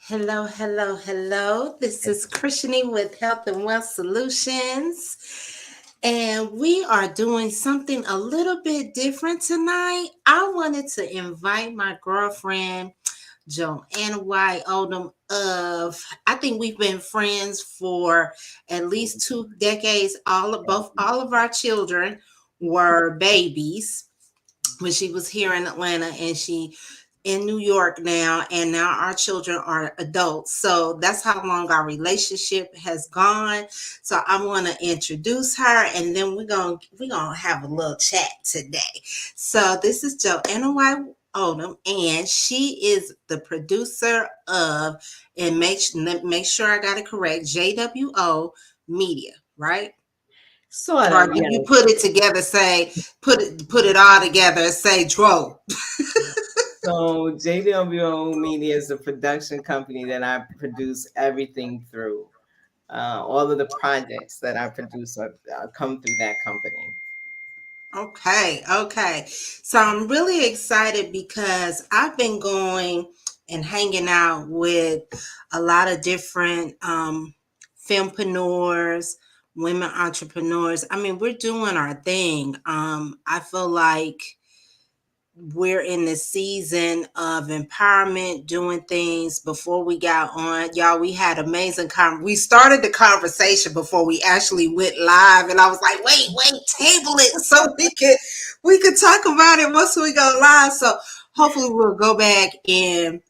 Hello, hello, hello. This is Krishunee with Health and Wealth Solutions. And we are doing something a little bit different tonight. I wanted to invite my girlfriend, Joanna White-Oldham I think we've been friends for at least 2 decades. All of our children were babies when she was here in Atlanta, and she in New York now, and now our children are adults. So that's how long our relationship has gone. So I want to introduce her, and then we're gonna have a little chat today. So this is Joanna White Odom, and she is the producer of, and make sure I got it correct, JWO Media, right? Sort Or of, do you yes. put it together, say, put it all together and say Dro? So JWO Media is a production company that I produce everything through. All of the projects that I produce come through that company. Okay, okay. So I'm really excited because I've been going and hanging out with a lot of different filmpreneurs, women entrepreneurs. I mean, we're doing our thing. I feel like we're in the season of empowerment, doing things. Before we got on, y'all, we had amazing we started the conversation before we actually went live, and I was like, wait, table it so we could talk about it once we go live. So hopefully we'll go back and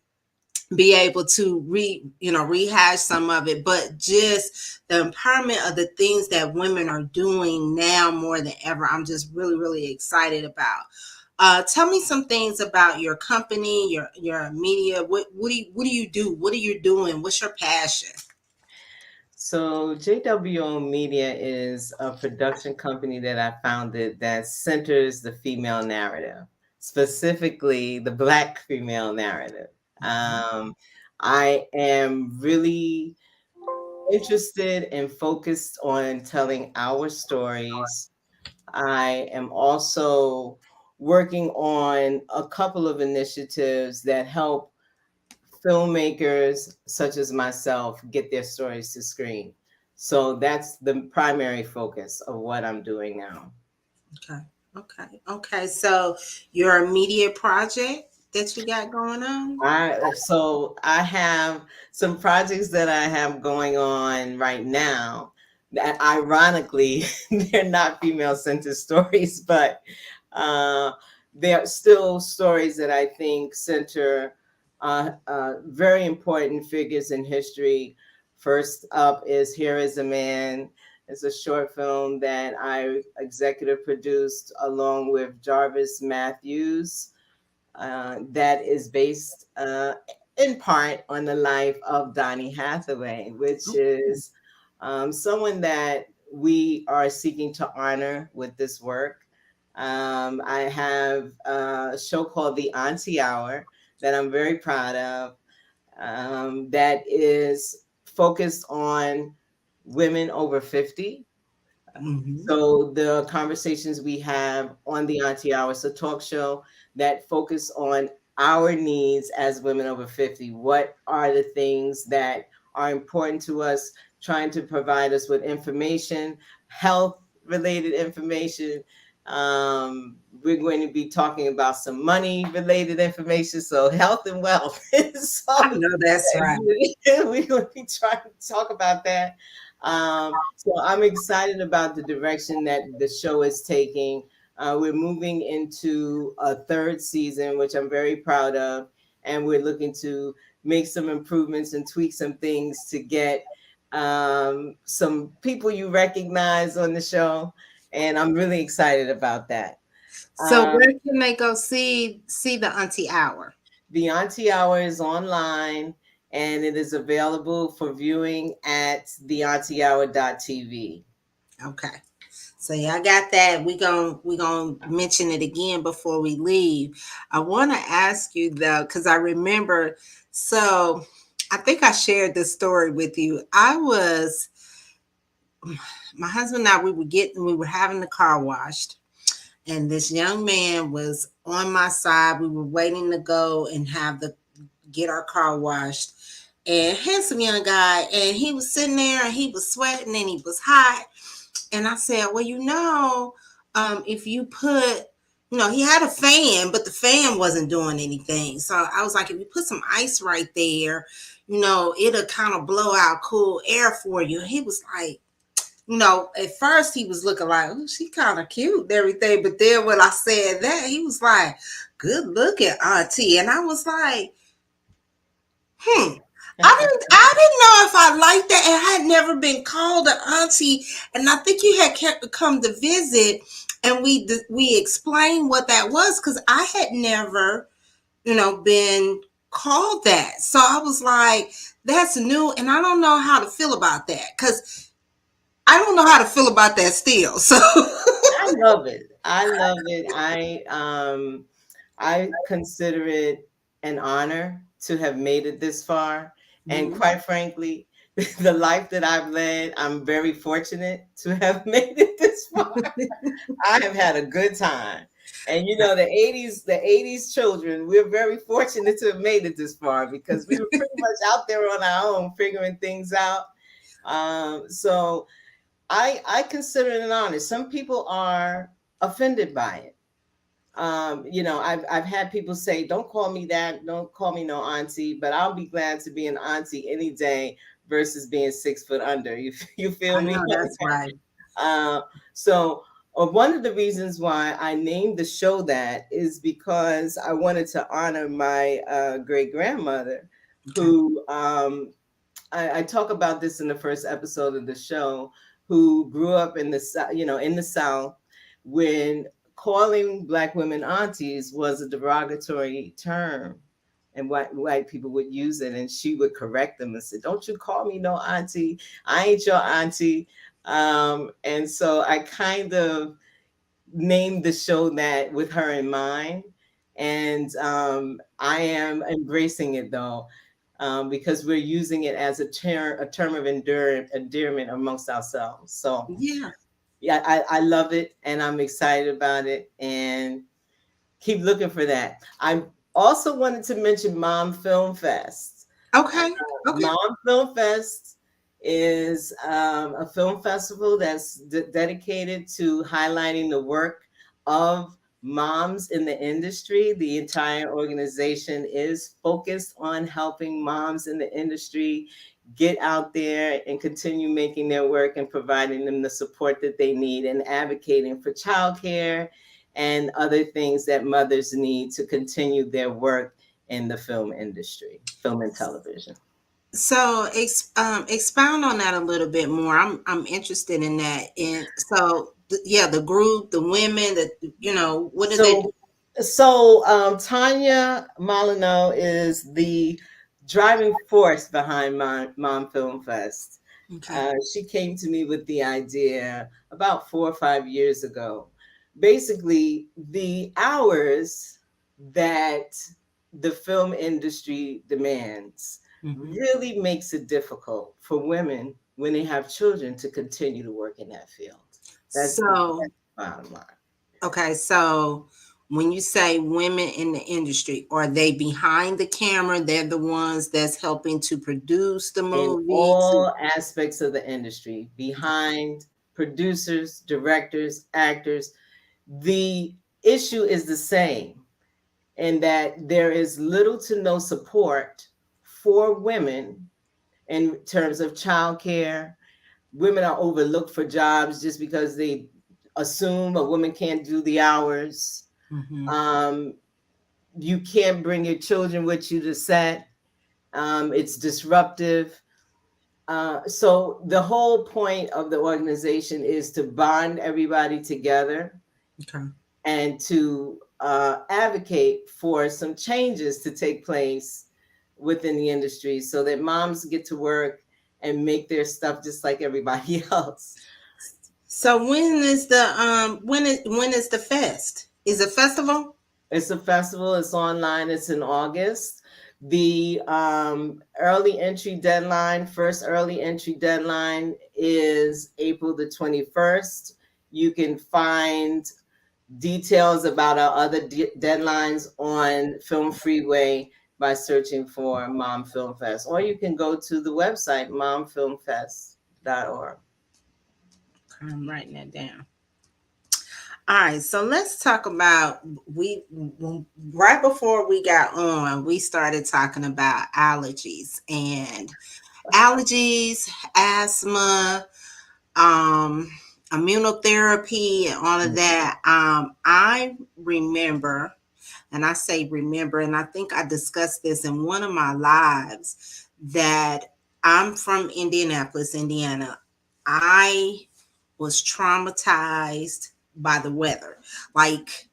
be able to rehash some of it, but just the empowerment of the things that women are doing now more than ever, I'm just really excited about. Tell me some things about your company, your media. What do you do? What are you doing? What's your passion? So JWO Media is a production company that I founded that centers the female narrative, specifically the Black female narrative. Um, I am really interested and focused on telling our stories. I am also working on a couple of initiatives that help filmmakers such as myself get their stories to screen. So that's the primary focus of what I'm doing now. Okay, okay. So your media project that you got going on? I have some projects that I have going on right now that ironically they're not female centered stories, but uh, they're still stories that I think center very important figures in history. First up is Here Is a Man. It's a short film that I executive produced along with Jarvis Matthews, that is based in part on the life of Donny Hathaway, which is someone that we are seeking to honor with this work. I have a show called The Auntie Hour that I'm very proud of, that is focused on women over 50. Mm-hmm. So the conversations we have on the Auntie Hour, it's a talk show that focus on our needs as women over 50. What are the things that are important to us, trying to provide us with information, health related information. We're going to be talking about some money related information. So health and wealth. I So know that's right. we're going to be trying to talk about that. So I'm excited about the direction that the show is taking. We're moving into a third season, which I'm very proud of, and we're looking to make some improvements and tweak some things to get some people you recognize on the show, and I'm really excited about that. So Um, where can they go see the Auntie Hour? the Auntie Hour is online, and it is available for viewing at theauntiehour.tv. Okay. So y'all got that. We gonna mention it again before we leave. I want to ask you though, because I remember. So I think I shared this story with you. My husband and I, we were having the car washed, and this young man was on my side. We were waiting to go and get our car washed. and handsome young guy, and he was sitting there and he was sweating and he was hot. And I said, well, if you put, he had a fan, but the fan wasn't doing anything. So I was like, if you put some ice right there, it'll kind of blow out cool air for you. And he was like, at first he was looking like, oh, she kind of cute and everything. But then when I said that, he was like, good looking, auntie. And I was like, hmm. I didn't know if I liked that, and I had never been called an auntie. And I think you had come to visit, and we explained what that was because I had never, been called that. So I was like, that's new, and I don't know how to feel about that because I don't know how to feel about that still. So I love it. I love it. I consider it an honor to have made it this far. And Mhm. quite frankly, the life that I've led, I'm very fortunate to have made it this far. I have had a good time. And the 80s children, we're very fortunate to have made it this far because we were pretty much out there on our own figuring things out. So I consider it an honor. Some people are offended by it. I've had people say, "Don't call me that. Don't call me no auntie." But I'll be glad to be an auntie any day versus being 6 foot under. You feel I me? know that's right. Uh, so one of the reasons why I named the show that is because I wanted to honor my great grandmother, Okay. who I talk about this in the first episode of the show, who grew up in in the South, when calling Black women aunties was a derogatory term, and white people would use it, and she would correct them and say, "Don't you call me no auntie? I ain't your auntie." And so I kind of named the show that with her in mind. And I am embracing it though, because we're using it as a term of endearment amongst ourselves. So Yeah. yeah, I love it and I'm excited about it and keep looking for that. I also wanted to mention Mom Film Fest. Okay. Okay. Mom Film Fest is a film festival that's dedicated to highlighting the work of moms in the industry. The entire organization is focused on helping moms in the industry get out there and continue making their work and providing them the support that they need and advocating for childcare and other things that mothers need to continue their work in the film industry, film and television. So expound on that a little bit more. I'm interested in that. And so yeah, the group, the women, what do they do? So Tanya Molyneux is the driving force behind Mom Film Fest. Okay. She came to me with the idea about 4 or 5 years ago. Basically, the hours that the film industry demands Hmm. really makes it difficult for women when they have children to continue to work in that field. That's So the bottom line. okay, so when you say women in the industry, are they behind the camera? They're the ones that's helping to produce the In movie. To all aspects of the industry, behind producers, directors, actors, the issue is the same in that there is little to no support for women in terms of childcare. Women are overlooked for jobs just because they assume a woman can't do the hours. Mhm. Um, you can't bring your children with you to set. It's disruptive. So the whole point of the organization is to bond everybody together Okay. and to advocate for some changes to take place within the industry so that moms get to work and make their stuff just like everybody else. So when is the fest? Is it festival? It's a festival, it's online, it's in August. The first early entry deadline is April the 21st. You can find details about our other deadlines on Film Freeway by searching for Mom Film Fest, or you can go to the website momfilmfest.org. I'm writing that down. All right, so let's talk about right before we got on, we started talking about allergies, asthma, um, immunotherapy, and all of that. I remember, and I say remember, and I think I discussed this in one of my lives, that I'm from Indianapolis, Indiana. I was traumatized by the weather. Like,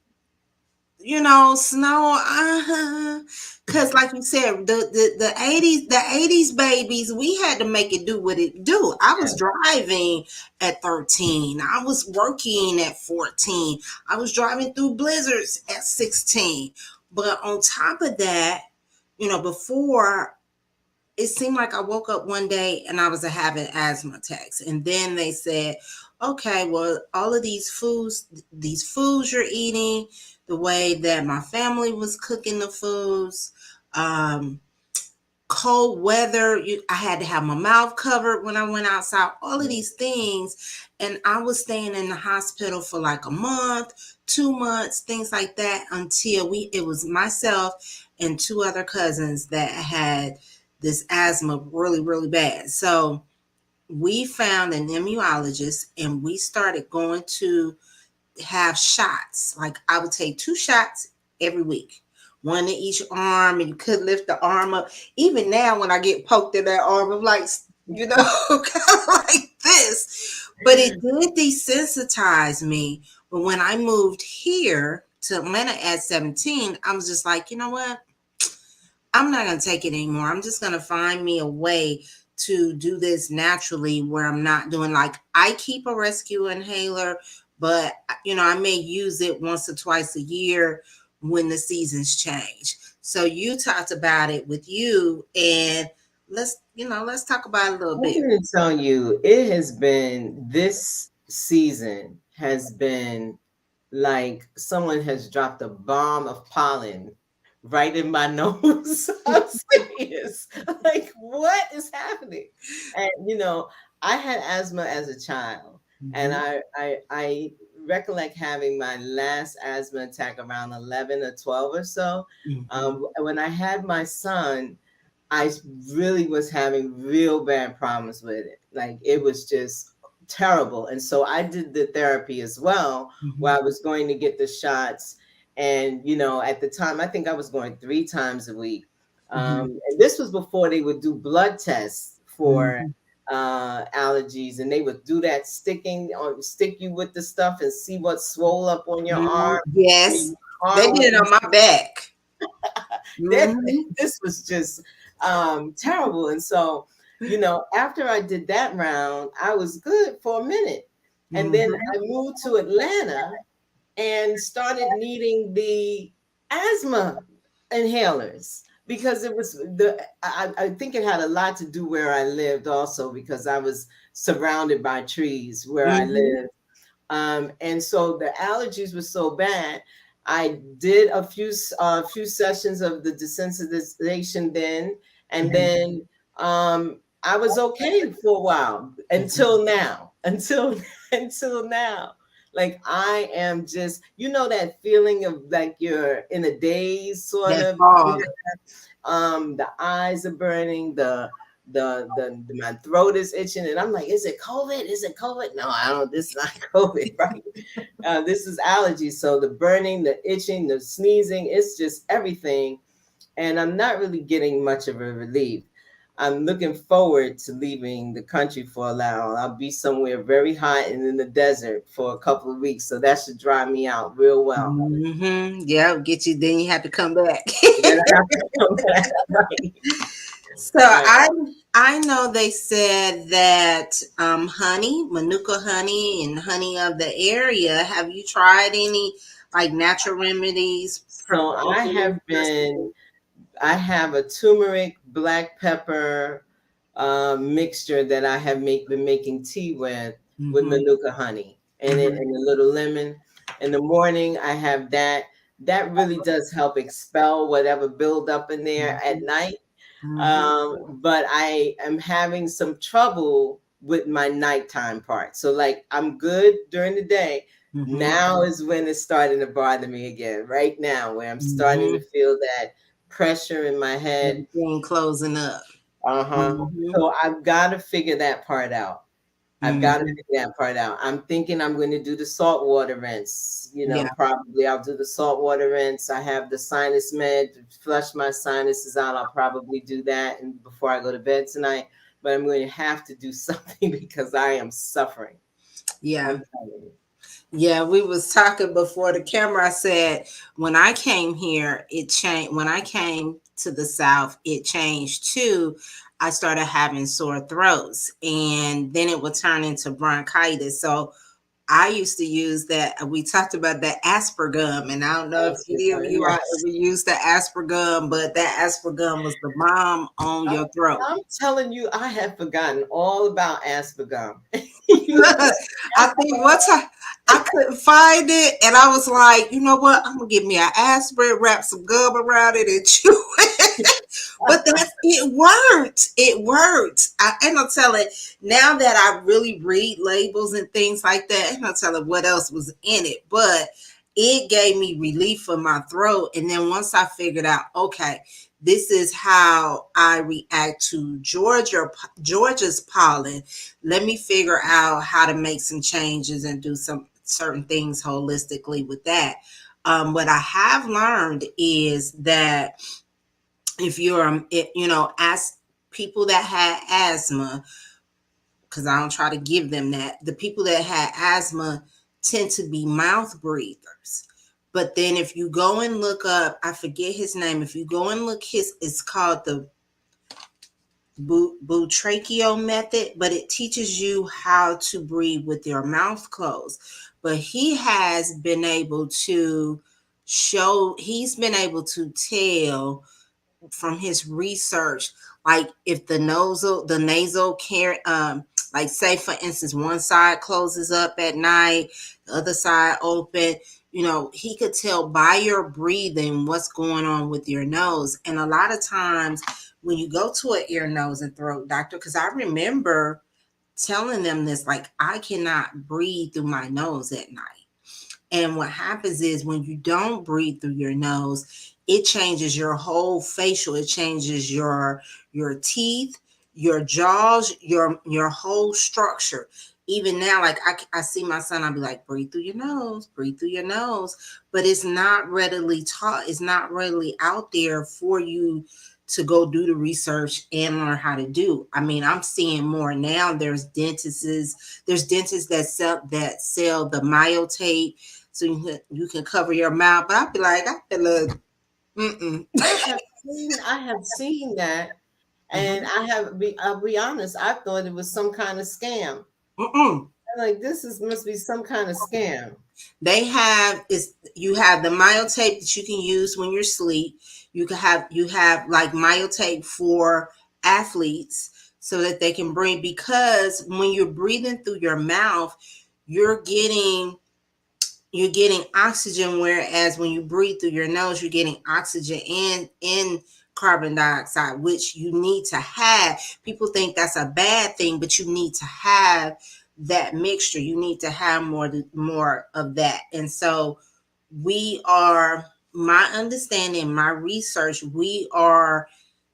snow, because like you said, the 80s babies, we had to make it do what it do. I was driving at 13. I was working at 14. I was driving through blizzards at 16. But on top of that, before, it seemed like I woke up one day and I was having asthma attacks. And then they said, okay, well, all of these foods you're eating, the way that my family was cooking the foods, um, cold weather, I had to have my mouth covered when I went outside, all of these things. And I was staying in the hospital for like a month, 2 months, things like that, until it was myself and two other cousins that had this asthma really, really bad. So we found an immunologist and we started going to have shots. Like I would take 2 shots every week, one in each arm, and you could lift the arm up. Even now, when I get poked in that arm, I'm like, kind of like this. But it did desensitize me. But when I moved here to Atlanta at 17, I was just like, you know what? I'm not going to take it anymore. I'm just going to find me a way to do this naturally where I'm not doing, like, I keep a rescue inhaler, but I may use it once or twice a year when the seasons change. So you talked about it with you, and let's talk about it a little I'm bit. going to tell you, this season has been like someone has dropped a bomb of pollen right in my nose. I'm serious. Like, what is happening? And I had asthma as a child, and Mhm. I recollect having my last asthma attack around 11 or 12 or so. Mhm. When I had my son, I really was having real bad problems with it. Like, it was just terrible. And so I did the therapy as well, where Mhm. I was going to get the shots. And, at the time, I think I was going 3 times a week. Mhm. And this was before they would do blood tests for Mhm. allergies. And they would do that stick you with the stuff and see what swole up on your Mhm. arm. And Yes, your they arm would did it be on my back. that Mhm. this was just terrible. And so, after I did that round, I was good for a minute. And then Mhm. I moved to Atlanta and started needing the asthma inhalers because it was I think it had a lot to do where I lived also, because I was surrounded by trees where I Mhm. lived. And so the allergies were so bad. I did a few sessions of the desensitization then, and Mhm. then I was okay for a while Mhm. until now. Until now. Like, I am just, that feeling of like you're in a daze, sort That of. fog. The eyes are burning, my throat is itching, and I'm like, is it COVID? Is it COVID? No, I don't. This is not COVID, right? This is allergies. So the burning, the itching, the sneezing, it's just everything, and I'm not really getting much of a relief. I'm looking forward to leaving the country for a while. I'll be somewhere very hot and in the desert for a couple of weeks, so that should dry me out real well. Yeah, get you. Then you have to come back. Then I have to come back. Right. So Right. I know they said that honey, manuka honey, and honey of the area. Have you tried any like natural remedies? So I have a turmeric black pepper mixture that I have been making tea with Mm-hmm. manuka honey in it, and a little lemon. In the morning, I have that. that really does help expel whatever build up in there at night. Mhm. But I am having some trouble with my nighttime part. So like I'm good during the day. Mhm. Now is when it's starting to bother me again. Right now, where I'm starting to Mhm. feel that pressure in my head. Everything closing up. Uh-huh. Mhm. So I've got to figure that part out. I've got to Mhm. figure that part out. I'm thinking I'm going to do the saltwater rinse. Yeah. Probably I'll do the saltwater rinse. I have the sinus med to flush my sinuses out. I'll probably do that and before I go to bed tonight. But I'm going to have to do something because I am suffering. Yeah. I'm telling you. Yeah, we was talking before the camera. I said when I came here, it changed. When I came to the South, it changed too. I started having sore throats, and then it would turn into bronchitis. So I used to use that. We talked about that aspergum, and I don't know if That's any of you all yes. ever used the aspergum, but that aspergum was the bomb on I'm, your throat. I'm telling you, I have forgotten all about aspargum. You I think one time I couldn't find it, and I was like, you know what? I'm gonna give me an aspirin, wrap some gum around it, and chew it. But that's it worked. It worked. And I'm telling now that I really read labels and things like that, and I'm telling what else was in it, but it gave me relief for my throat. And then once I figured out, okay, this is how I react to Georgia's pollen. Let me figure out how to make some changes and do some certain things holistically with that. What I have learned is that if you're, ask people that had asthma, because I don't try to give them that. The people that had asthma tend to be mouth breathers. But then if you go and look up, I forget his name. If you go and look it's called the Butrachio method, but it teaches you how to breathe with your mouth closed. But he has been able to he's been able to tell from his research, like if the nasal care, like say for instance, one side closes up at night, the other side open. He could tell by your breathing what's going on with your nose. And a lot of times when you go to an ear, nose, and throat doctor, because I remember telling them this, like I cannot breathe through my nose at night. And what happens is when you don't breathe through your nose, it changes your whole facial. It changes your teeth, your jaws, your whole structure. Even now, like I see my son, I'll be like, breathe through your nose, breathe through your nose. But it's not readily taught, it's not readily out there for you to go do the research and learn how to do. I mean, I'm seeing more now. There's dentists that sell the myotape so you can cover your mouth. But I'd be like, I feel like, mm-mm. I have seen that, and Mhm. I'll be honest, I thought it was some kind of scam. Mm-mm. I'm like, this is must be some kind of scam. You have the myotape that you can use when you're asleep. You have like myotape for athletes so that they can breathe, because when you're breathing through your mouth, you're getting you're getting oxygen, whereas when you breathe through your nose, you're getting oxygen and carbon dioxide, which you need to have. People think that's a bad thing, but you need to have that mixture. You need to have more of that. And so we are, my understanding, my research, we are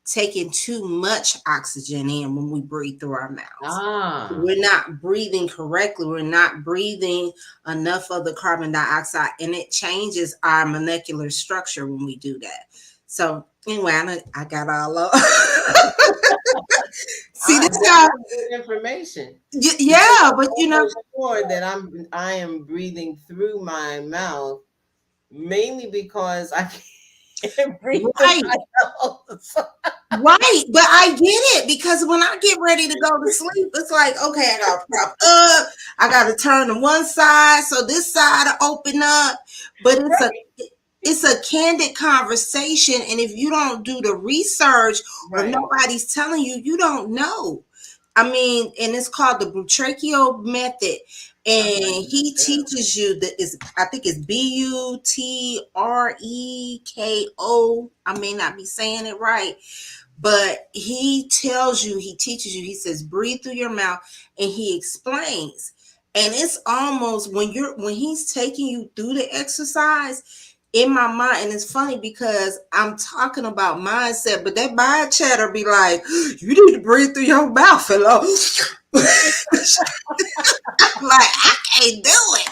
taking too much oxygen in when we breathe through our mouths. Ah, We're not breathing correctly. We're not breathing enough of the carbon dioxide, and it changes our molecular structure when we do that. So anyway, I got all up. See this that's how? good information because Yeah, I'm but almost sure that I am breathing through my mouth mainly because I can't breathe through right. my nose. Right, but I get it, because when I get ready to go to sleep, it's like, okay, I gotta prop up, I gotta turn to one side so this side will open up. But it's a candid conversation, and if you don't do the research or if Right. nobody's telling you, you don't know. I mean, and it's called the Butrachio method. Oh my And God. he Yeah. teaches you that is, I think it's Butreko. I may not be saying it right, but he tells you, he teaches you, he says, breathe through your mouth, and he explains. And it's almost when he's taking you through the exercise in my mind, and it's funny because I'm talking about mindset, but that mind chatter be like, you need to breathe through your mouth, fellow. Like, I can't do it.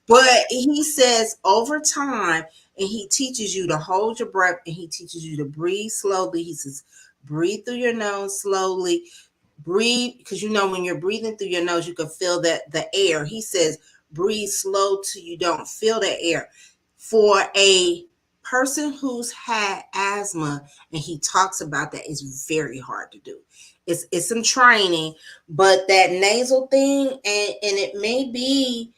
But he says over time, and he teaches you to hold your breath, and he teaches you to breathe slowly. He says, breathe through your nose slowly. Breathe, because when you're breathing through your nose, you can feel that the air. He says, breathe slow till you don't feel the air. For a person who's had asthma, and he talks about that, it's very hard to do. It's some training, but that nasal thing, and it may be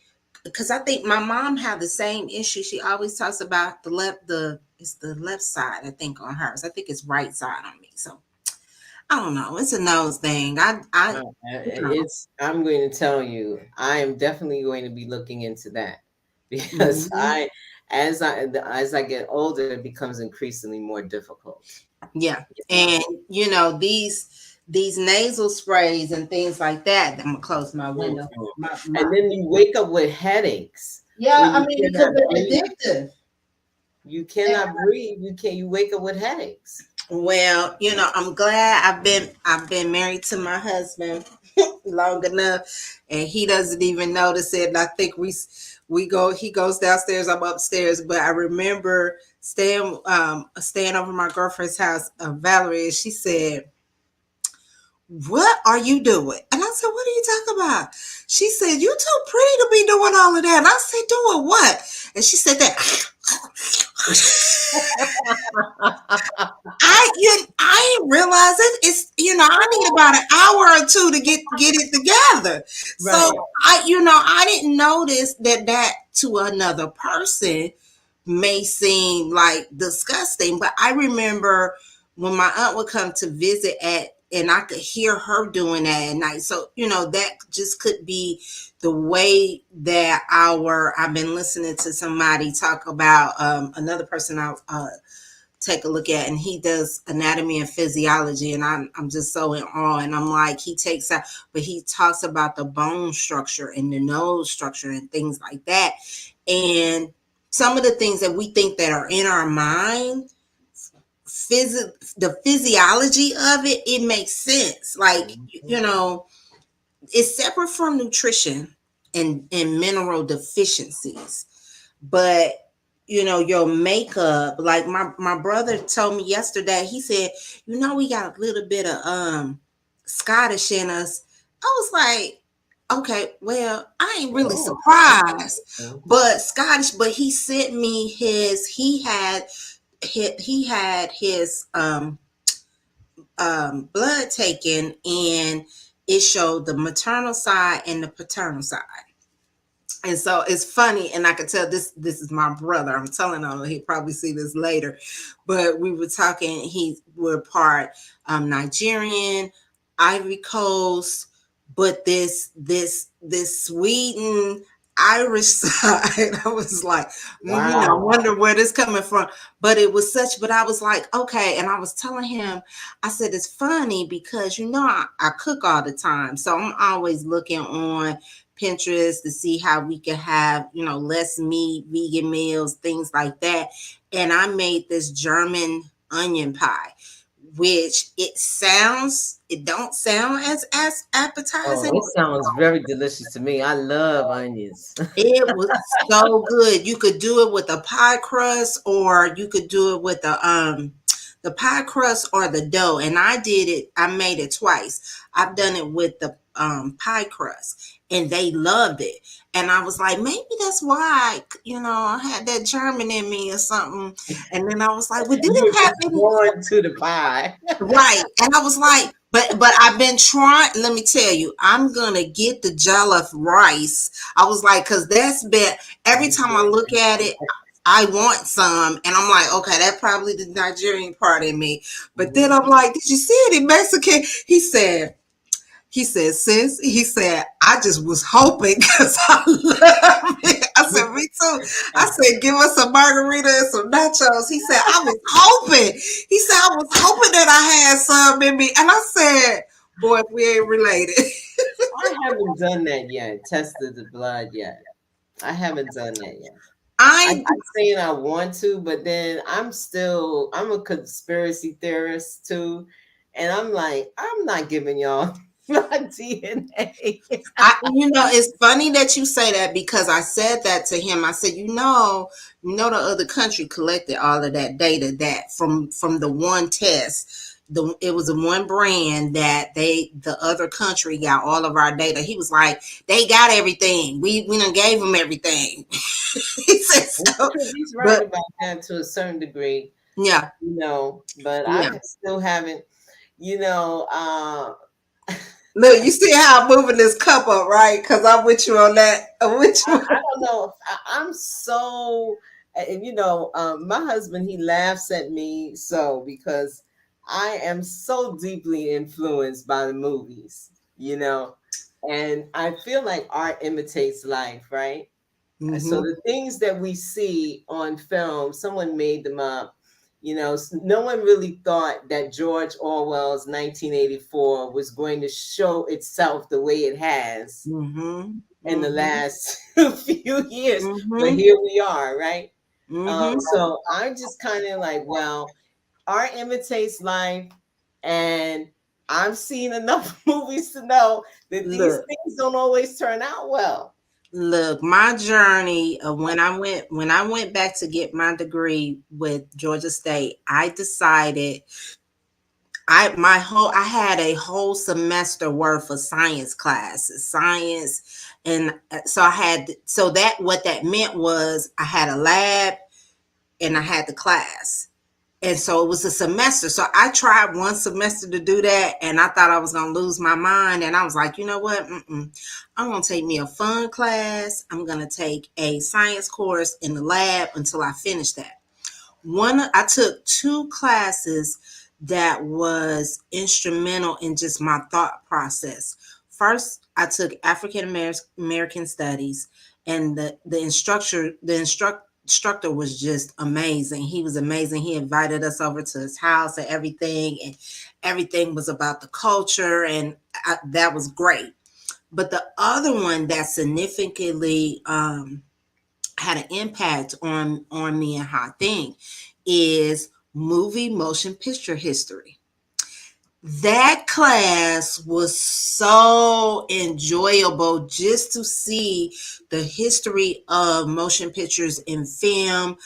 because I think my mom had the same issue. She always talks about it's the left side, I think, on hers. I think it's right side on me. So I don't know. It's a nose thing. You know. It's. I'm going to tell you, I am definitely going to be looking into that because Mhm. as I get older, it becomes increasingly more difficult. Yeah. You And know. these nasal sprays and things like that. I'm gonna close my window. Mhm. My And then you wake up with headaches Yeah, when I you mean, because cannot they're breathe. addictive. You cannot breathe. You wake up with headaches. Well, I'm glad I've been married to my husband long enough, and he doesn't even notice it. And I think we go. He goes downstairs. I'm upstairs. But I remember staying over my girlfriend's house, Valerie, and she said, what are you doing? And I said, what are you talking about? She said, you too pretty to be doing all of that. And I said, doing what? And she said that. I didn't realize it. It's I need about an hour or two to get it together. So Right. I didn't notice that to another person may seem like disgusting, but I remember when my aunt would come to visit and I could hear her doing that at night. So that just could be the way that I've been listening to somebody talk about another person I take a look at, and he does anatomy and physiology, and I'm just so in awe. And I'm like, he takes out, but he talks about the bone structure and the nose structure and things like that. And some of the things that we think that are in our mind, the physiology of it makes sense. Like, Mhm. it's separate from nutrition and mineral deficiencies. But your makeup, like my brother told me yesterday, he said, we got a little bit of Scottish in us. I was like, okay, well, I ain't really Oh. surprised, Mhm. but Scottish. But he sent me he had his blood taken, and it showed the maternal side and the paternal side. And so it's funny, and I could tell this is my brother. I'm telling him, he'll probably see this later. But we were talking, we're part Nigerian, Ivory Coast, but this Sweden Irish side. I was like, I Wow. wonder where this coming from. But it was but I was like, okay. And I was telling him, I said, it's funny because I cook all the time. So I'm always looking on Pinterest to see how we can have, less meat, vegan meals, things like that. And I made this German onion pie, which it don't sound as Oh, appetizing. it sounds very delicious to me. I love onions. It was so good. You could do it with a pie crust, or you could do it with the pie crust or the dough. And I made it twice. I've done it with the pie crust, and they loved it. And I was like, maybe that's why, I had that German in me or something. And then I was like, well, did You it were just happen? born to the pie. Right. And I was like, but I've been trying, let me tell you, I'm gonna get the jollof rice. I was like, because that's been every time I look at it, I want some. And I'm like, okay, that's probably the Nigerian part in me. But then I'm like, did you see it in Mexican? He said, He said, sis, he said, I just was hoping because I love it. I said, me too. I said, give us some margarita and some nachos. He said, I was hoping. He said, I was hoping that I had some in me. And I said, boy, if we ain't related. I haven't done that yet. Tested the blood yet. I haven't done that yet. I I'm saying I want to, but then I'm a conspiracy theorist too. And I'm like, I'm not giving y'all my DNA. it's funny that you say that because I said that to him. I said, the other country collected all of that data that from the one test. It was a one brand that the other country got all of our data. He was like, they got everything. We done gave them everything. He said so, He's right but about that to a certain degree, yeah, but yeah. I still haven't, you know, Look, you see how I'm moving this cup up, right? Because I'm with you on that. I'm with you. I don't know. I'm so, and my husband, he laughs at me so because I am so deeply influenced by the movies, and I feel like art imitates life, right? So Mm-hmm. the things that we see on film, someone made them up. No one really thought that George Orwell's 1984 was going to show itself the way it has Mm-hmm. in the Mm-hmm. last few years, but Mm-hmm. here we are, right? Mm-hmm. So I'm just kind of like, well, art imitates life, and I've seen enough movies to know that these Look, things don't always turn out well. look, my journey of when I went back to get my degree with Georgia State, I decided I had a whole semester worth of science classes, science, and so that what that meant was I had a lab and I had the class. And so it was a semester. So I tried one semester to do that, and I thought I was going to lose my mind. And I was like, you know what? I'm going to take me a fun class. I'm going to take a science course in the lab until I finish that. I took two classes that was instrumental in just my thought process. First, I took African American studies, and the instructor was just amazing. He was amazing. He invited us over to his house and everything was about the culture, and that was great. But the other one that significantly had an impact on me and how I think is movie motion picture history. That class was so enjoyable just to see the history of motion pictures in film,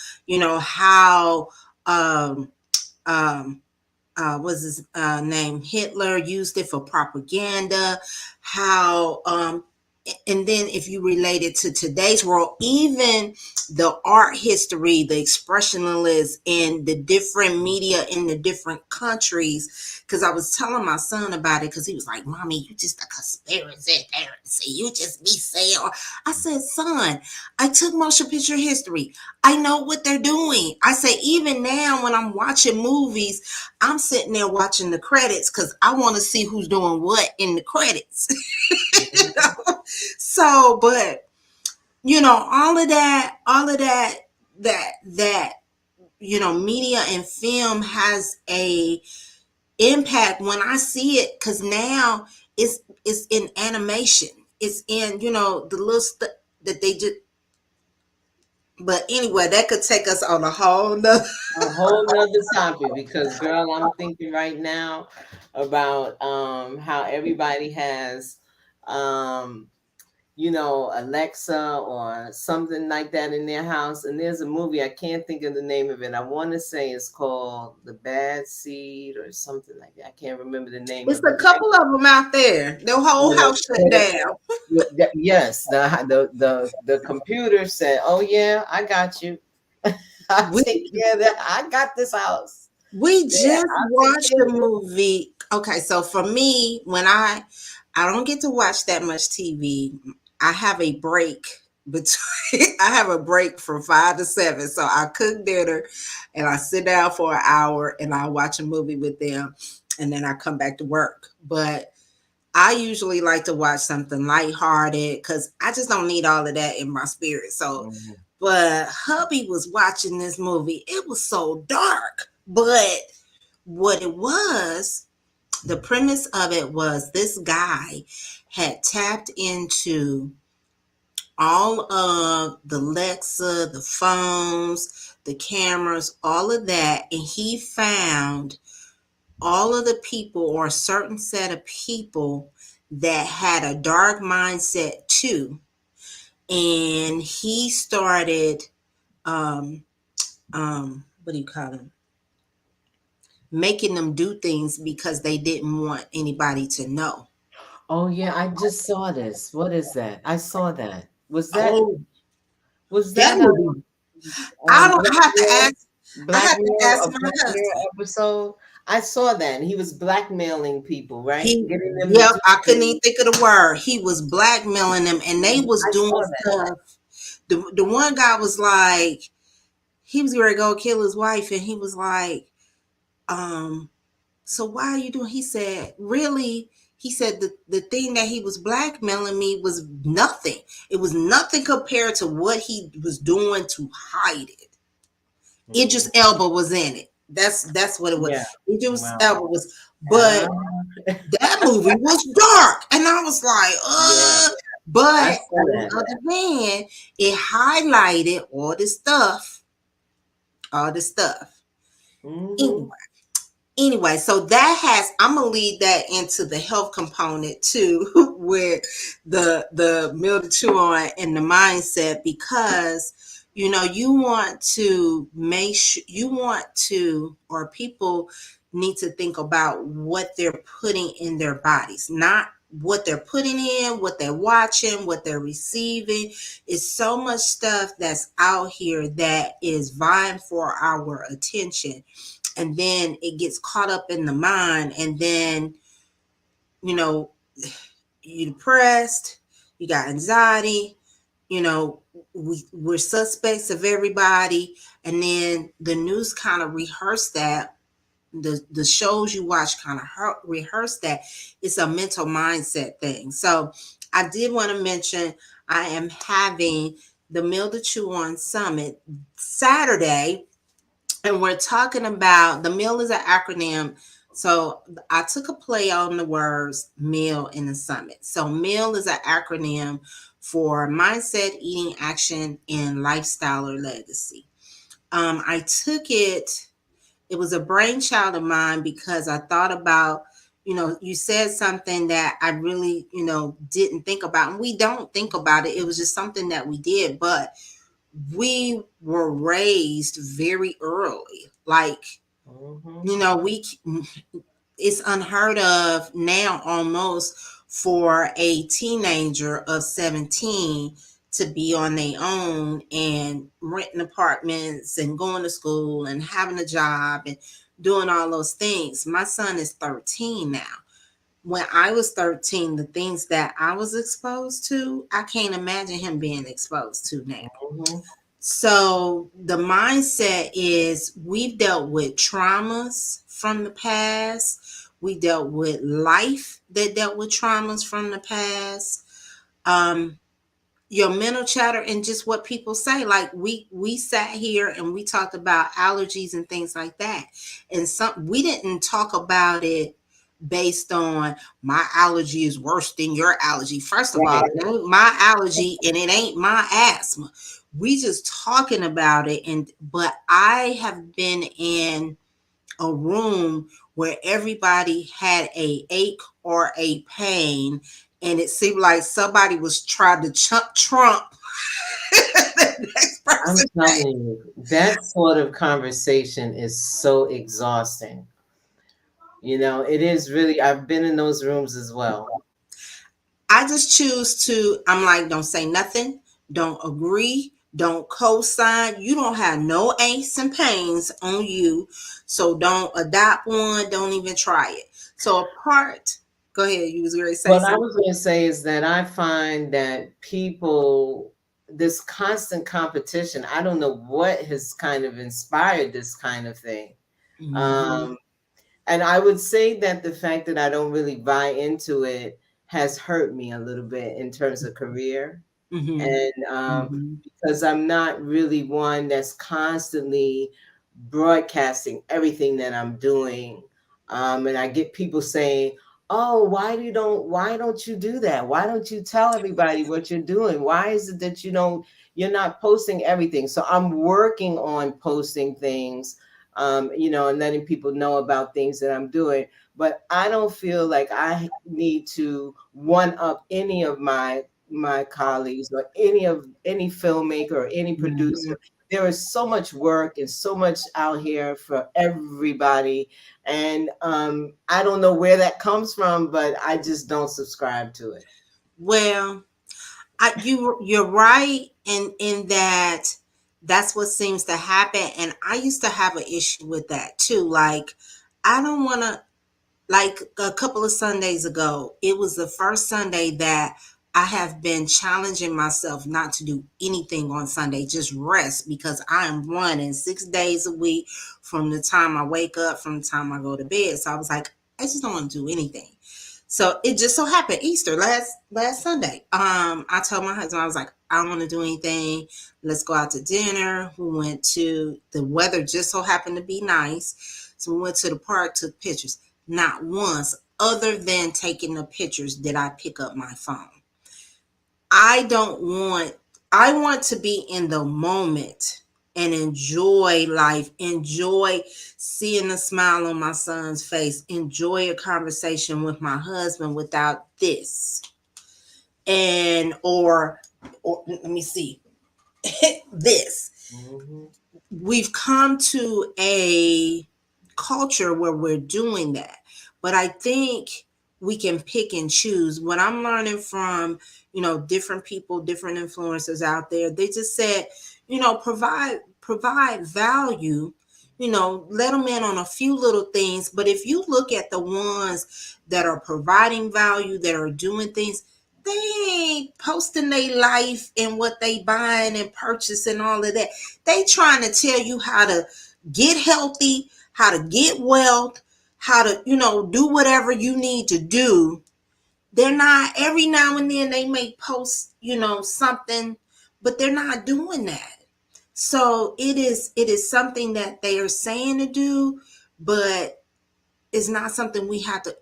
how um, um, was his name, Hitler used it for propaganda, how and then if you relate it to today's world, even the art history, the expressionalists and the different media in the different countries. Because I was telling my son about it because he was like, Mommy, you just a conspiracy theorist. You just be saying. I said, son, I took motion picture history. I know what they're doing. I say, even now when I'm watching movies, I'm sitting there watching the credits because I want to see who's doing what in the credits. you know? So, but all of that, media and film has a impact when I see it because now it's in animation. It's in the little stuff that they just. But anyway, that could take us on a whole nother. A whole nother topic because, girl, I'm thinking right now about how everybody has um Alexa or something like that in their house. And there's a movie, I can't think of the name of it. I want to say it's called The Bad Seed or something like that. I can't remember the name It's of it. a couple of them out there. The whole You house shut know, down. yes, the computer said, "Oh yeah, I got you. I'll We take care of that. I got this house. we Yeah, just I'll take watched care the of it." movie. Okay, so for me, when I don't get to watch that much TV, I have a break between I have a break from 5 to 7. So I cook dinner and I sit down for an hour and I watch a movie with them and then I come back to work. But I usually like to watch something lighthearted because I just don't need all of that in my spirit. So, Mhm. but hubby was watching this movie. It was so dark. But what it was, the premise of it was this guy had tapped into all of the Alexa, the phones, the cameras, all of that, and he found all of the people or a certain set of people that had a dark mindset too. And he started um what do you call them? Making them do things because they didn't want anybody to know. Oh yeah, I just saw this. What is that? I saw that. Oh, Was that that movie. I don't Black I have to Mirror? ask I have to ask A my Black Mirror husband. episode? I saw that, and he was blackmailing people, right? He, Getting them to yep, do I couldn't even things. think of the word. He was blackmailing them, and they was I doing saw that. stuff. The one guy was like, he was ready to go kill his wife, and he was like, um, so why are you doing? He said, really? He said the thing that he was blackmailing me was nothing. It was nothing compared to what he was doing to hide it. Mhm. Idris Elba was in it. That's what it was. Yeah. Idris Wow. Elba was, Ah, but that movie was dark, and I was like, yeah. I But saw on the that. other hand, it highlighted all the stuff. Hmm. Anyway, so that has, I'm gonna lead that into the health component too, with the meal to chew on and the mindset, because you want to make sure, you want to, or people need to think about what they're putting in their bodies, not what they're putting in, what they're watching, what they're receiving. It's so much stuff that's out here that is vying for our attention, and then it gets caught up in the mind, and then you know you're depressed, you got anxiety, you know we're suspects of everybody, and then the news kind of rehearse that, the shows you watch kind of rehearse that. It's a mental mindset thing. So I did want to mention, I am having the Meal to Chew On Summit Saturday, and we're talking about, the meal is an acronym. So I took a play on the words meal in the summit. So meal is an acronym for mindset, eating, action, and lifestyle or legacy. I took it, it was a brainchild of mine because I thought about, you said something that I really, didn't think about. And we don't think about it. It was just something that we did. But we were raised very early. Like, Hmm. you know, we it's unheard of now almost for a teenager of 17 to be on their own and renting apartments and going to school and having a job and doing all those things. My son is 13 now. When I was 13, the things that I was exposed to, I can't imagine him being exposed to now. Hmm. So the mindset is, we've dealt with traumas from the past. We dealt with life that dealt with traumas from the past. Um, your mental chatter and just what people say. Like we sat here and we talked about allergies and things like that. And some, we didn't talk about it based on my allergy is worse than your allergy. First of all, Right. it ain't my allergy and it ain't my asthma. We just talking about it. And but I have been in a room where everybody had a ache or a pain, and it seemed like somebody was trying to trump the next I'm person. telling you, that sort of conversation is so exhausting. It is really, I've been in those rooms as well. I just choose to, I'm like, don't say nothing, don't agree, don't co-sign. You don't have no aches and pains on you, so don't adopt one, don't even try it. So apart, go ahead, you was going to say What I something. was going to say is that I find that people, this constant competition, I don't know what has kind of inspired this kind of thing. Mm-hmm. Um, And I would say that the fact that I don't really buy into it has hurt me a little bit in terms of career. Mm-hmm. And Mm-hmm. because I'm not really one that's constantly broadcasting everything that I'm doing. And I get people saying, "Oh, why don't you do that? Why don't you tell everybody what you're doing? Why is it that you're not posting everything?" So I'm working on posting things, and letting people know about things that I'm doing. But I don't feel like I need to one up any of my colleagues or any filmmaker or any Mm-hmm. producer. There is so much work and so much out here for everybody, and I don't know where that comes from, but I just don't subscribe to it. Well, you're right in that that's what seems to happen, and I used to have an issue with that too. Like, I don't want to, like a couple of Sundays ago, it was the first Sunday that I have been challenging myself not to do anything on Sunday, just rest, because I am running 6 days a week from the time I wake up, from the time I go to bed. So I was like, I just don't want to do anything. So it just so happened Easter last Sunday. I told my husband, I was like, I don't want to do anything. Let's go out to dinner. We went to, the weather just so happened to be nice. So we went to the park, took pictures. Not once, other than taking the pictures, did I pick up my phone. I don't want, I want to be in the moment and enjoy life, enjoy seeing the smile on my son's face, enjoy a conversation with my husband without this. And, or let me see, this. Mhm. We've come to a culture where we're doing that. But I think we can pick and choose. What I'm learning from, different people, different influencers out there, they just said, provide value, let them in on a few little things. But if you look at the ones that are providing value, that are doing things, they ain't posting their life and what they buying and purchasing, all of that. They trying to tell you how to get healthy, how to get wealth, how to, do whatever you need to do. They're not, every now and then they may post, something, but they're not doing that. So it is something that they are saying to do, but it's not something we have to.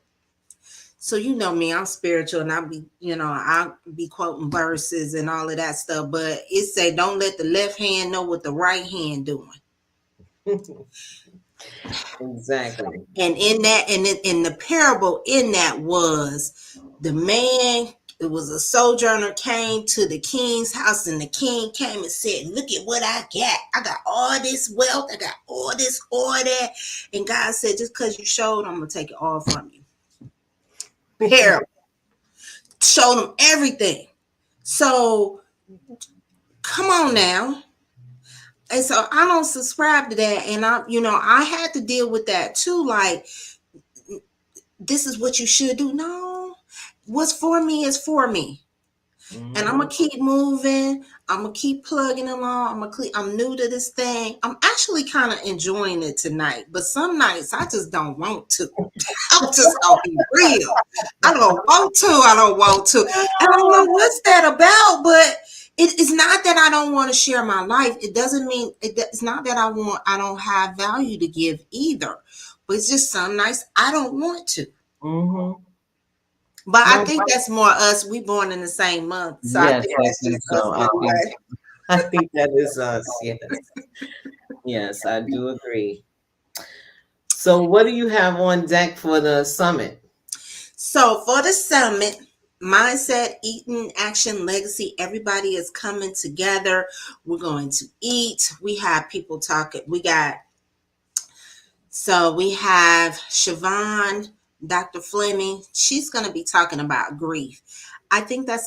So you know me, I'm spiritual, and I'll be quoting verses and all of that stuff, but it say don't let the left hand know what the right hand doing. Exactly. And in that, and in the parable in that was the man, it was a sojourner came to the king's house, and the king came and said, look at what I got. I got all this wealth, I got all this, all that. And God said, just because you showed, I'm gonna take it all from you. Parable. Showed him everything. So come on now. And so I don't subscribe to that. And I had to deal with that too. Like, this is what you should do. No, what's for me is for me. And I'm Mhm. gonna keep moving. I'm gonna keep plugging along. I'm new to this thing. I'm actually kind of enjoying it tonight, but some nights I just don't want to. I'm just gonna be real. I don't want to. I don't want to. And I don't know what's that about, but it's not that I don't want to share my life. It doesn't mean it's not that I don't have value to give either. But it's just some nights I don't want to. Mhm. But I No, think that's more us. We born in the same month, so I yes, think I that's think just us so. anyway. I think that is us. Yes, yes, I do agree. So, what do you have on deck for the summit? So for the summit, mindset, eating, action, legacy, everybody is coming together. We're going to eat. We have people talking. We have Siobhan, Dr. Fleming. She's going to be talking about grief. I think I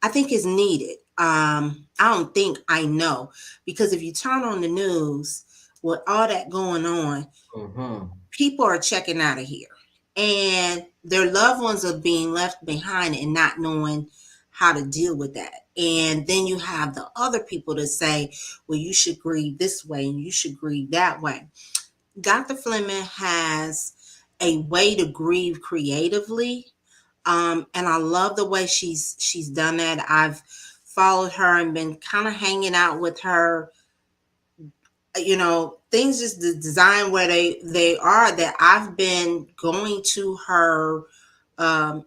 think is needed. I don't think, I know, because if you turn on the news with all that going on, Mhm. people are checking out of here, and their loved ones are being left behind and not knowing how to deal with that. And then you have the other people that say, well, you should grieve this way and you should grieve that way. Dr. Fleming has a way to grieve creatively. And I love the way she's done that. I've followed her and been kind of hanging out with her. Things just designed where they are, that I've been going to her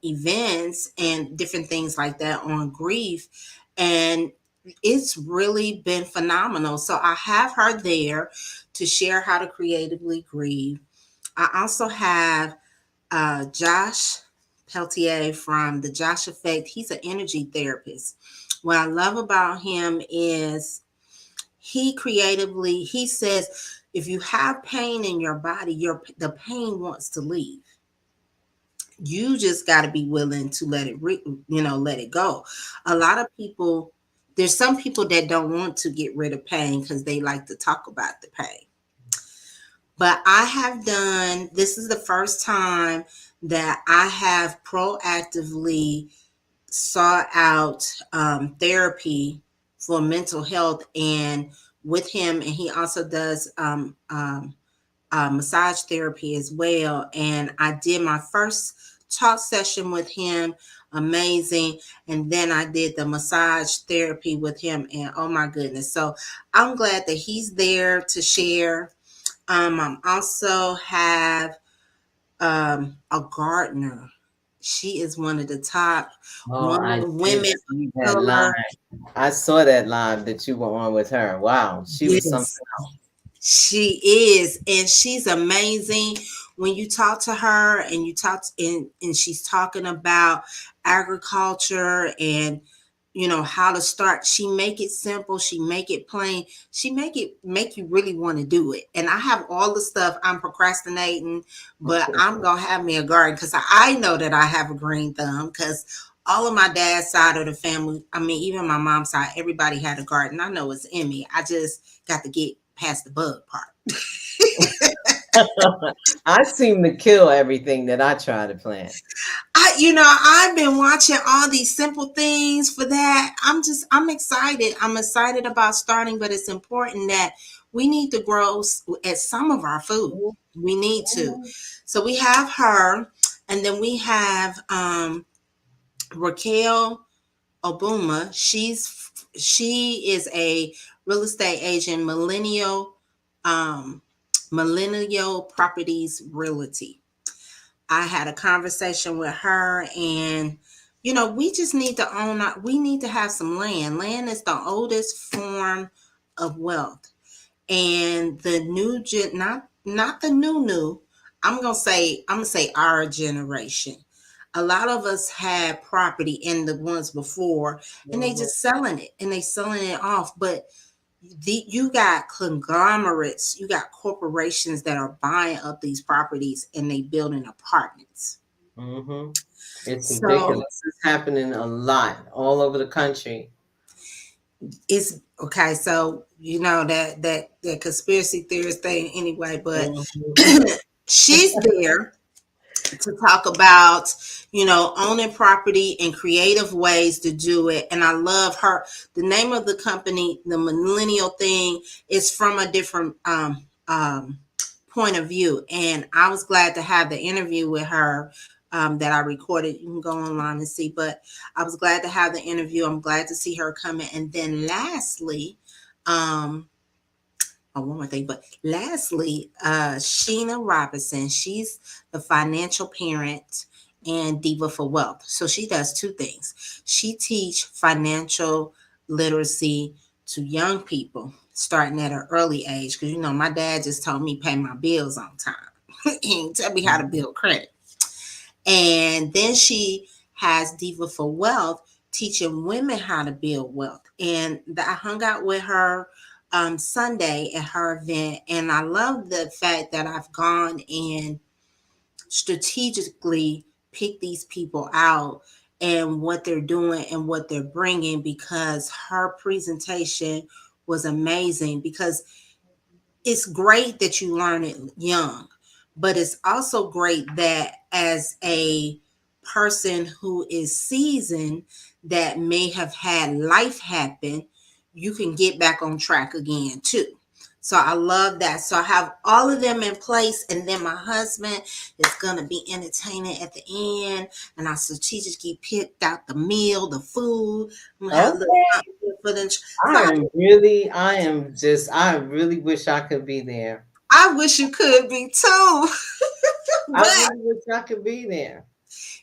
events and different things like that on grief, and it's really been phenomenal. So I have her there to share how to creatively grieve. I also have Josh Peltier from the Josh Effect. He's an energy therapist. What I love about him is he says, if you have pain in your body, the pain wants to leave. You just got to be willing to let it go. A lot of people, there's some people that don't want to get rid of pain because they like to talk about the pain. But I have done, this is the first time that I have proactively sought out therapy for mental health, and with him, and he also does massage therapy as well. And I did my first talk session with him, amazing. And then I did the massage therapy with him, and oh my goodness. So I'm glad that he's there to share. I also have a gardener. She is one of the top Oh, I did women see of that live. color. I saw that live that you were on with her. Wow, she was something Yes, else. she is, and she's amazing. When you talk to her and and she's talking about agriculture and how to start, she make it simple, she make it plain, she make you really want to do it. And I have all the stuff, I'm procrastinating, but I'm gonna have me a garden because I know that I have a green thumb, because all of my dad's side of the family, I mean, even my mom's side, everybody had a garden. I know it's in me. I just got to get past the bug part. I seem to kill everything that I try to plant. I've been watching all these simple things for that. I'm excited. I'm excited about starting, but it's important that we need to grow at some of our food. We need to. So we have her, and then we have Raquel Obuma. She is a real estate agent, um, millennial properties realty. I had a conversation with her, and we just need to we need to have some land. Land is the oldest form of wealth. And the new not the new, I'm gonna say our generation. A lot of us had property in the ones before, and they Mhm. just selling it, and they selling it off. But you got conglomerates, you got corporations that are buying up these properties and they building apartments. Mhm. It's So ridiculous. It's happening a lot all over the country. it's okay. So that conspiracy theorist thing anyway, but Mhm. she's there to talk about owning property and creative ways to do it. And I love her. The name of the company, the millennial thing, is from a different point of view, and I was glad to have the interview with her that I recorded. You can go online and see, but I was glad to have the interview. I'm glad to see her coming. And then lastly, um one more thing, but lastly, Sheena Robinson, she's the financial parent and diva for wealth. So she does two things. She teach financial literacy to young people starting at an early age. Because my dad just told me pay my bills on time. He didn't tell me how to build credit. And then she has Diva for Wealth, teaching women how to build wealth. And I hung out with her Sunday at her event. And I love the fact that I've gone and strategically picked these people out and what they're doing and what they're bringing, because her presentation was amazing. Because it's great that you learn it young, but it's also great that as a person who is seasoned, that may have had life happen, you can get back on track again too. So I love that. So I have all of them in place, and then my husband is gonna be entertaining at the end, and I strategically picked out the meal, the food. I'm gonna have a little Okay. something for them. So I really wish I could be there. I wish you could be too, I but really wish I could be there.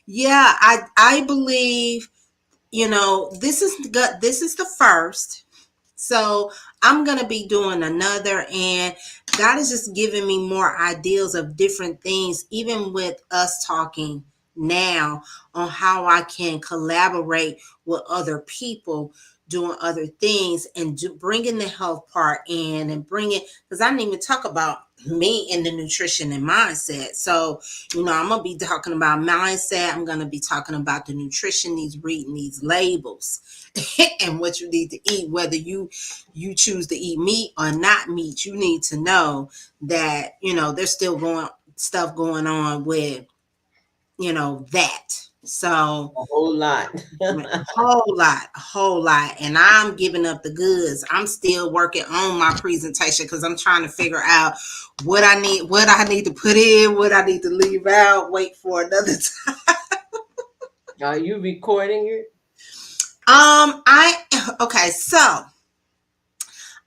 yeah, I believe, this is the first. So I'm going to be doing another, and God is just giving me more ideas of different things, even with us talking now on how I can collaborate with other people doing other things, and bringing the health part in, and bringing, because I didn't even talk about me and the nutrition and mindset. So, I'm going to be talking about mindset. I'm going to be talking about the nutrition, these reading these labels and what you need to eat, whether you choose to eat meat or not meat. You need to know that there's still going stuff going on with that. So A whole lot. a whole lot, and I'm giving up the goods. I'm still working on my presentation because I'm trying to figure out what I need to put in, what I need to leave out, wait for another time. Are you recording it? I okay, so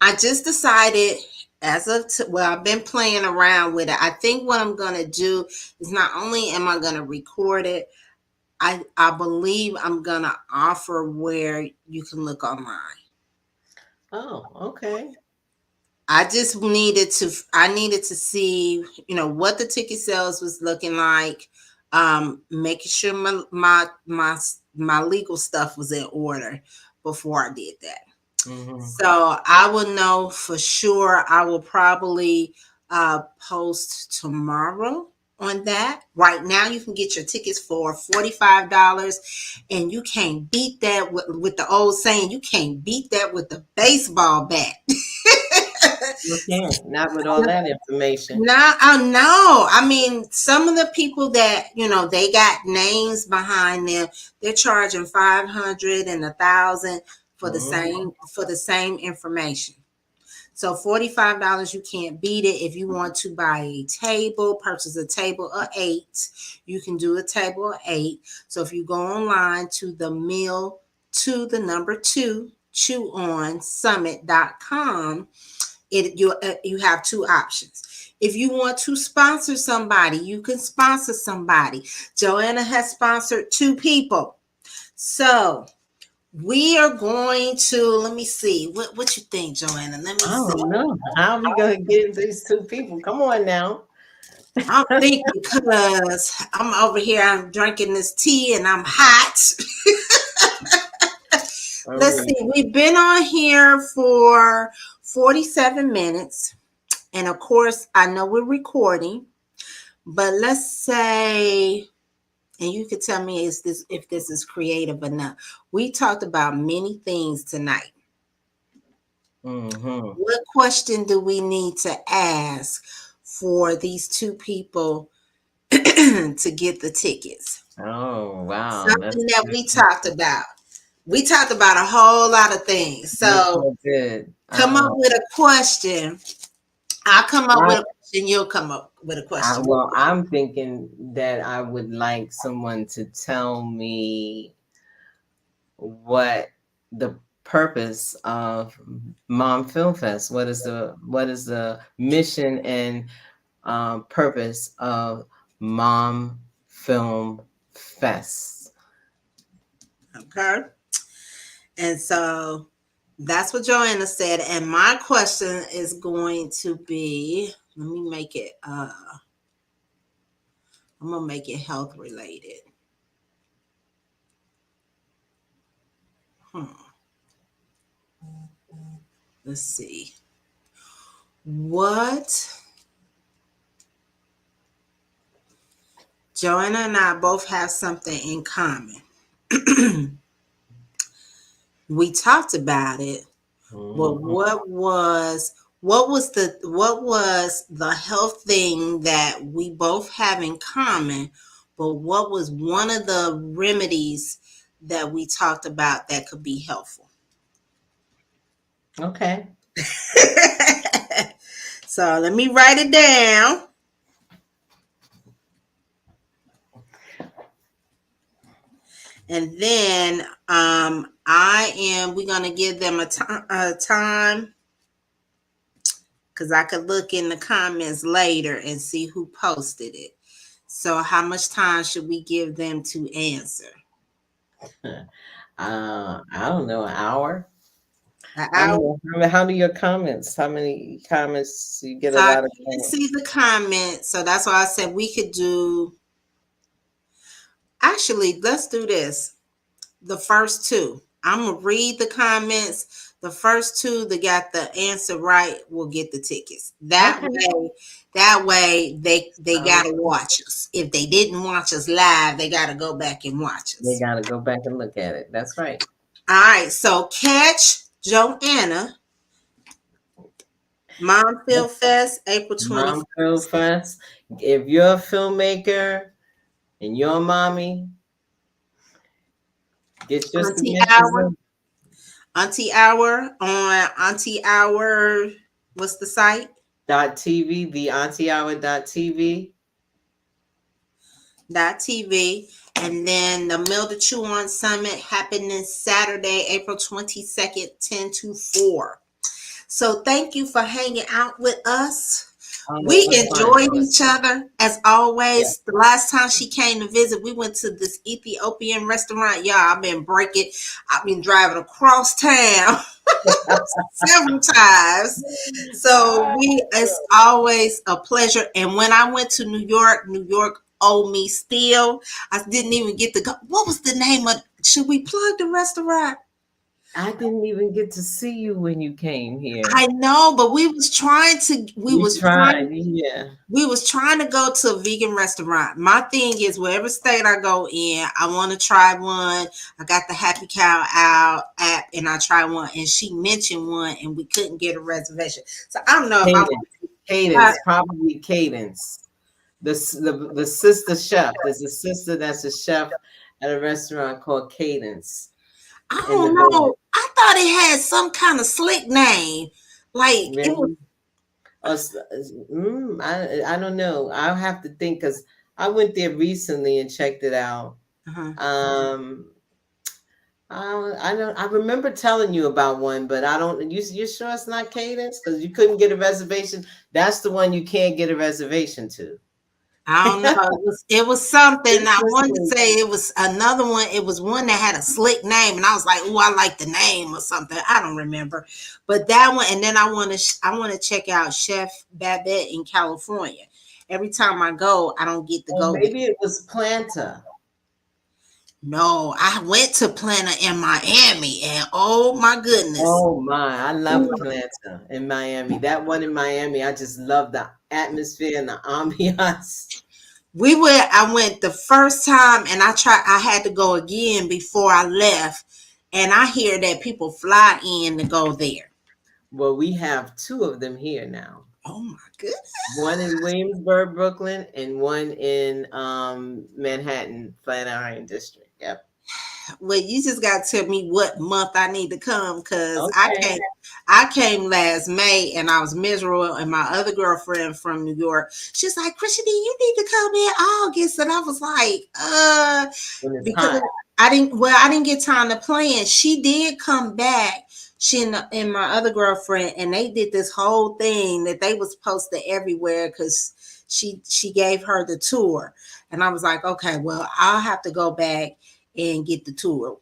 I just decided, I've been playing around with it. I think what I'm going to do is, not only am I going to record it, I believe I'm going to offer where you can look online. Oh, okay. I needed to see, what the ticket sales was looking like, making sure my legal stuff was in order before I did that. Hmm. So I will know for sure. I will probably post tomorrow on that. Right now, you can get your tickets for $45, and you can't beat that with the old saying. You can't beat that with the baseball bat. You can't. Not with all that information. Now I know. I mean, some of the people that they got names behind them. They're charging 500 and 1,000 Hmm. for the same information. So $45, you can't beat it. If you want to buy a table, purchase a table of 8, you can do a table of 8. So if you go online to the meal to the number 2 chew on summit.com, you have two options. If you want to sponsor somebody, you can sponsor somebody. Joanna has sponsored 2 people. So we are going to, let me see. What you think, Joanna? Let me I see. don't know. How are we going to get these two people? Come on now. I'm thinking, because I'm over here, I'm drinking this tea and I'm hot. Let's Oh, see. We've been on here for 47 minutes. And of course, I know we're recording, but let's say, and you could tell me if this is creative enough. We talked about many things tonight. mm-hmm. What question do we need to ask for these 2 people to get the tickets? Oh, wow. Something that we talked about. We talked about a whole lot of things. We So sure did. come up with a question. I'll come up I, with a question. You'll come up with a question. well, I'm thinking that I would like someone to tell me what the purpose of Mom Film Fest. What is the mission and purpose of Mom Film Fest? Okay. And so that's what Joanna said. And my question is going to be, let me make it I'm gonna make it health related. Hmm. Let's see. What Joanna and I both have something in common. We talked about it, but Mhm. what was the health thing that we both have in common, but what was one of the remedies that we talked about that could be helpful? Okay. So let me write it down. And then we're gonna give them a time because I could look in the comments later and see who posted it. So how much time should we give them to answer? I don't know, an hour. An I don't hour. know. How do your comments? How many comments? You get So a I lot of can't comments. see the comments. So that's why I said we could do. Actually, let's do this. The first two. I'm gonna read the comments. The first two that got the answer right will get the tickets. Okay. That way they Um, gotta watch us. If they didn't watch us live, they gotta go back and watch they us. gotta go back and look at it. That's right. All right, so catch Joanna, Mom Film Fest, April Mom Film 21st. Fest. If you're a filmmaker and you're a mommy, get your Auntie submissions Hour, in. Auntie Hour on Auntie Hour. What's the site? .tv, the Auntie Hour .tv. TV. And then the Mill to Chew On Summit happening Saturday, April 22nd, 10 to 4. So thank you for hanging out with us. It We was fun. enjoyed each other as Yeah. always. The last time she came to visit, we went to this Ethiopian restaurant. Y'all, I've been breaking. I've been driving across town several times. So it's always a pleasure. And when I went to New York owed me still. I didn't even get to go. What was the name of? Should we plug the restaurant? I didn't even get to see you when you came here. I know, but we was trying to. We tried, yeah. We was trying to go to a vegan restaurant. My thing is, wherever state I go in, I want to try one. I got the Happy Cow out app, and I tried one, and she mentioned one, and we couldn't get a reservation. So I don't know if I. Probably Cadence. The sister chef. There's a sister that's a chef at a restaurant called Cadence I in the don't village. know. I thought it had some kind of slick name, like it was. Really? I don't know. I'll have to think because I went there recently and checked it out. Uh-huh. Um, I don't. I remember telling you about one, but I don't. You sure it's not Cadence? Because you couldn't get a reservation. That's the one you can't get a reservation to. I don't know. It was something. It's I wanted to listening. say it was another one. It was one that had a slick name, and I was like, "Oh, I like the name or something." I don't remember, but that one. And then I want to check out Chef Babette in California. Every time I go, I don't get to Or go there. maybe it was Planta. No, I went to Planner in Miami, and oh my goodness, Oh my, I love Planta in Miami. That one in Miami, I just love the atmosphere and the ambiance. I went the first time, and I had to go again before I left, and I hear that people fly in to go there. Well, we have two of them here now. Oh my goodness. One in Williamsburg, Brooklyn, and one in Manhattan, Flatiron District. Yep. Well, you just got to tell me what month I need to come, because Okay. I came last May and I was miserable, and my other girlfriend from New York, she's like, Krishunee, you need to come in August. And I was like, When it's because hot. I didn't get time to plan. She did come back. She and my other girlfriend, and they did this whole thing that they was posted everywhere because she gave her the tour. And I was like, okay, well, I'll have to go back and get the tour.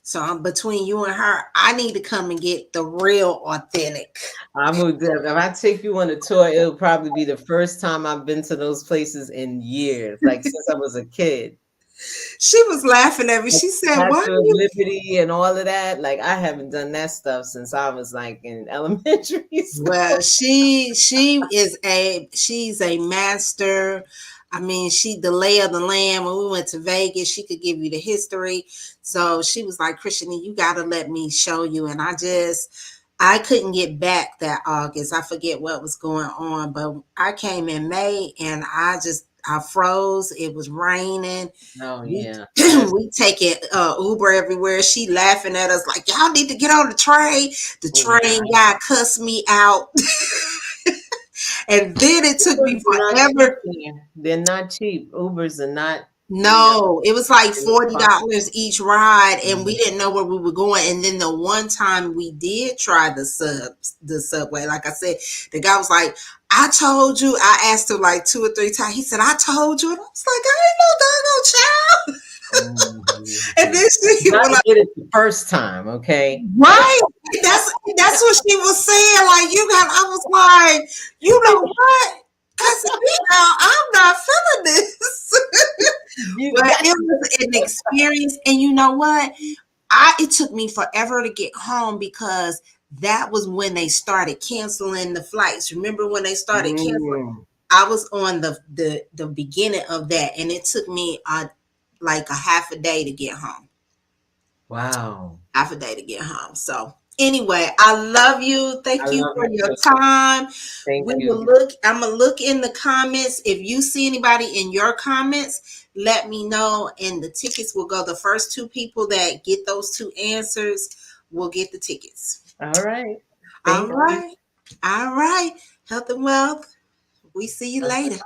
So I'm between you and her. I need to come and get the real authentic. If I take you on a tour, it'll probably be the first time I've been to those places in years, like since I was a kid. She was laughing at me. She said, "Why Statue are of you?" Liberty and all of that. Like I haven't done that stuff since I was like in elementary school. Well, she's a master. I mean, she the lay of the land. When we went to Vegas, she could give you the history. So she was like, Krishunee, you gotta let me show you. And I couldn't get back that August. I forget what was going on, but I came in May, and I froze. It was raining. Oh We yeah. we taking Uber everywhere. She laughing at us like, y'all need to get on the train. The Yeah. train guy cussed me out. And then it took me Ubers are not cheap forever. here. They're not cheap. Ubers are not, No, it was like they're not popular. $40 each ride, and we Mhm. didn't know where we were going. And then the one time we did try the subway, like I said, the guy was like, "I told you." I asked him like 2 or 3 times. He said, "I told you," and I was like, "I ain't no doggone child." And Mhm. then You she got was to like, get it the first time, okay? "Right." That's what she was saying. Like you got. I was like, you know what? Cause I'm not feeling this. You But got it was an experience, and you know what? I It took me forever to get home because that was when they started canceling the flights. Remember when they started canceling? mm, I was on the beginning of that, and it took me like a half a day to get home. wow. Half a day to get home. So anyway, I love you. I Thank you love for you your too. time. Thank We will you. look. I'm gonna look in the comments. If you see anybody in your comments, let me know. And the tickets will go. The first two people that get those two answers will get the tickets. All right. All Thank you. right. All right. Health and wealth. We see you Uh, later.